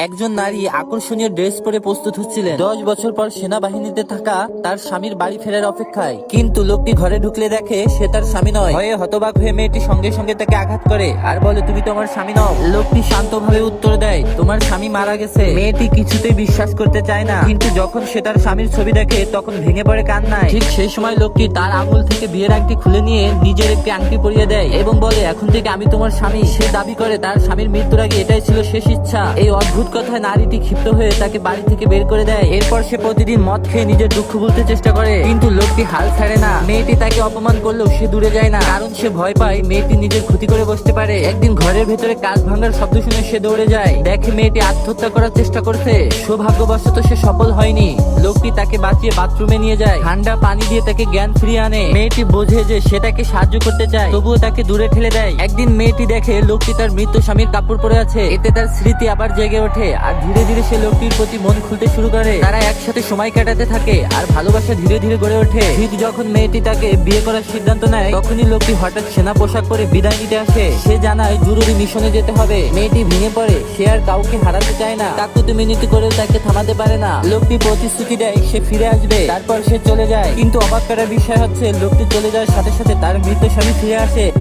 একজন নারী আকর্ষণীয় ড্রেস পরে প্রস্তুত হচ্ছিলেন 10 বছর পর সেনাবাহিনীতে থাকা তার স্বামীর বাড়ি ফেরার অপেক্ষায়। কিন্তু লোকটি ঘরে ঢুকলে দেখে সে তার স্বামী নয়। ভয়ে হতবাক হয়ে মেয়েটি সঙ্গে সঙ্গে তাকে আঘাত করে আর বলে, তুমি তোমার স্বামী নও। লোকটি শান্তভাবে উত্তর দেয়, তোমার স্বামী মারা গেছে। মেয়েটি কিছুতেই বিশ্বাস করতে চায় না, কিন্তু যখন সে তার স্বামীর ছবি দেখে তখন ভেঙে পড়ে কান্নায়। ঠিক সেই সময় লোকটি তার আঙুল থেকে বিয়ের আংটি খুলে নিয়ে নিজের একটি আংটি পরিয়ে দেয় এবং বলে, এখন থেকে আমি তোমার স্বামী। সে দাবি করে তার স্বামীর মৃত্যুর আগে এটাই ছিল শেষ ইচ্ছা। এই অদ্ভুত কথায় নারীটি ক্ষিপ্ত হয়ে তাকে বাড়ি থেকে বের করে দেয়। এরপর সে প্রতিদিন মদ খেয়ে নিজের দুঃখ ভুলতে চেষ্টা করে, কিন্তু লোকটি হাল ছাড়ে না। মেয়েটি তাকে অপমান করলেও সে দূরে যায় না, কারণ সে ভয় পায় মেয়েটি নিজের ক্ষতি করে বসতে পারে। একদিন ঘরের ভেতরে কাঁচ ভাঙার শব্দ শুনে সে দৌড়ে যায়, দেখে মেয়েটি আত্মহত্যা করার চেষ্টা করছে। সৌভাগ্যবশত সে সফল হয়নি। লোকটি তাকে বাঁচিয়ে বাথরুমে নিয়ে যায়, ঠান্ডা পানি দিয়ে তাকে জ্ঞান ফিরিয়ে আনে। মেয়েটি বোঝে যে সে তাকে সাহায্য করতে চায়, তবুও তাকে দূরে ঠেলে দেয়। একদিন মেয়েটি দেখে লোকটি তার মৃত স্বামীর কাপড় পরে আছে, এতে তার স্মৃতি আবার জেগে ওঠে আর ধীরে ধীরে সে লোকটির প্রতি মন খুলতে শুরু করে। তারা একসাথে সময় কাটাতে থাকে আর ভালোবাসা ধীরে ধীরে গড়ে ওঠে। ঠিক যখন মেয়েটি তাকে বিয়ে করার সিদ্ধান্ত নেয়, তখনই লোকটি হঠাৎ সেনা পোশাক পরে বিদায় নিতে আসে। সে জানায় জরুরি মিশনে যেতে হবে। মেয়েটি ভেঙে পড়ে, সে আর কাউকে হারাতে চায় না। কাকুতি মিনতি করেও তাকে থামাতে পারে না। লোকটি প্রতিশ্রুতি দেয় সে ফিরে আসবে, তারপর সে চলে যায়। কিন্তু অবাক করার বিষয় হচ্ছে লোকটি চলে যাওয়ার সাথে সাথে তার মৃত স্বামী ফিরে আসে।